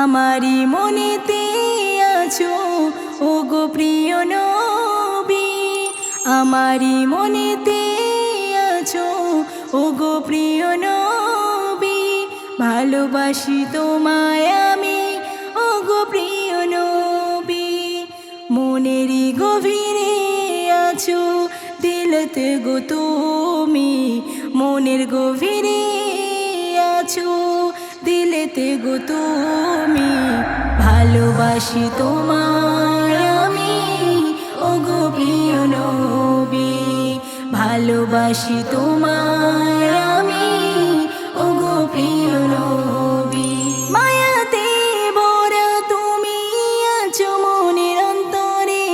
আমারি মনেতে আছো ওগো প্রিয় নবী, আমারি মনেতে আছো ওগো প্রিয় নবী। ভালোবাসি তোমায় আমি ওগো প্রিয় নবী। মনেরই গভীরে আছো দিলতে গো তুমি, মনের গভীরে আছো দিলেতে গো তুমি। ভালোবাসি তোমায় আমি ওগো প্রিয় নবী, ভালোবাসি তোমায় আমি ওগো প্রিয় নবী। মায়াতে ভরা তুমি আছো মনের অন্তরে,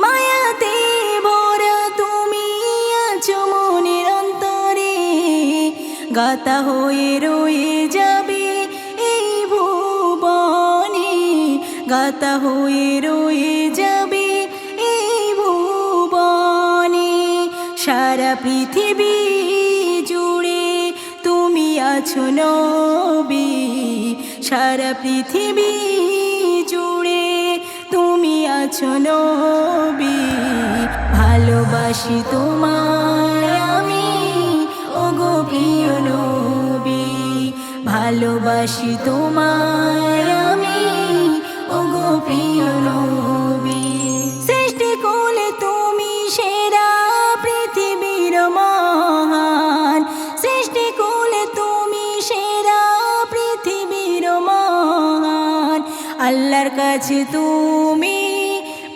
মায়াতে ভরা তুমি আছো মনের অন্তরে। গাতা হয়ে রয়ে যাবে এই ভুবনে, গাতা হয়ে রয়ে যাবে এই ভুবনে। সারা পৃথিবী জুড়ে তুমি আছো নবী, সারা পৃথিবী জুড়ে তুমি আছো নবী। ভালোবাসি তোমায় আমি ওগো প্রিয় নবী, ভালোবাসি তোমায় আমি ওগো প্রিয় নবী। সৃষ্টি কোলে তুমি সেরা পৃথিবীর মহান, সৃষ্টি কোলে তুমি সেরা পৃথিবীর মহান। আল্লাহর কাছে তুমি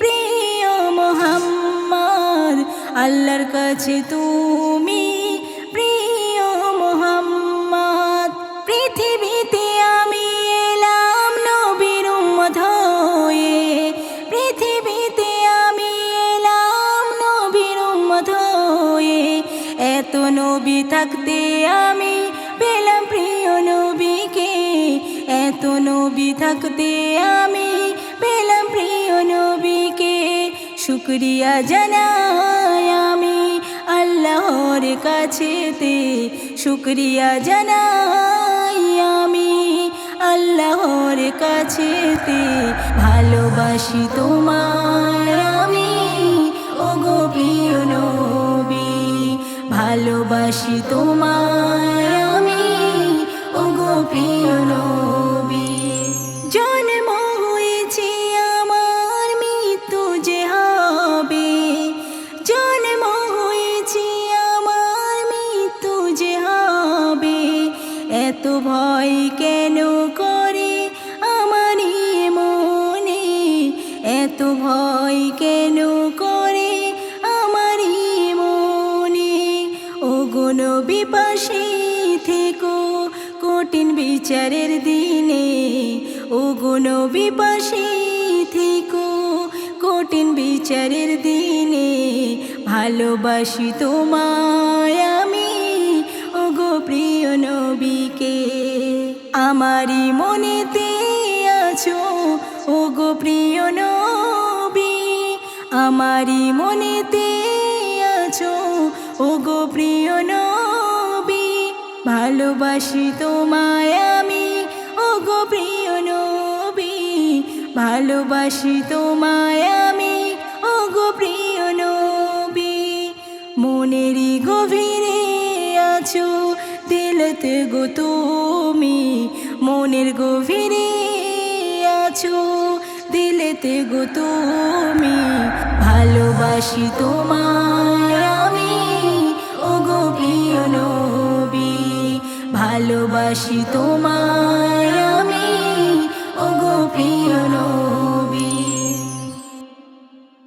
প্রিয় মুহাম্মদ, আল্লাহর কাছে তুমি প্রিয় মুহাম্মদ। পৃথিবীতে আমি এলাম নবীর উম্মত হয়ে, পৃথিবীতে আমি এলাম নবীর উম্মত হয়ে। এত নবী থাকতে আমি পেলাম প্রিয় নবীকে, এত নবী থাকতে আমি পেলাম প্রিয় নবীকে। শুকরিয়া জানাই আমি আল্লাহর কাছেতে, শুকরিয়া জানাই আমি আল্লাহর কাছেতে। ভালোবাসি তোমায় আমি ওগো প্রিয় নবী, ভালোবাসি তোমায় আমি ওগো প্রিয় নবী। জন্ম হয়েছে আমার মৃত্যু যে হবে, জন্ম হয়েছে আমার মৃত্যু যে হবে। এত ভয় কেন করে আমারই মনে, এত ভয় কেন করে আমারই মনে। ওগো নবী পাশে থেকো কঠিন বিচারের দিনে, ওগো নবী পাশে থেকো কঠিন বিচারের দিনে। ভালোবাসি তোমায় আমি ওগো প্রিয় নবীকে, আমারি মনেতে আছো ওগো প্রিয় নবী, আমারি মনেতে আছো ওগো প্রিয় নবী। ভালোবাসি তোমায় আমি ওগো প্রিয় নবী, ভালোবাসি তোমায় আমি ওগো প্রিয় নবী। মনেরই গভীরে আছো দিলতে গো তুমি, মনের গভীরে আছো দিলেতে গো তুমি। ভালোবাসি তোমায় আমি ওগো প্রিয় নবী, ভালোবাসি তোমায়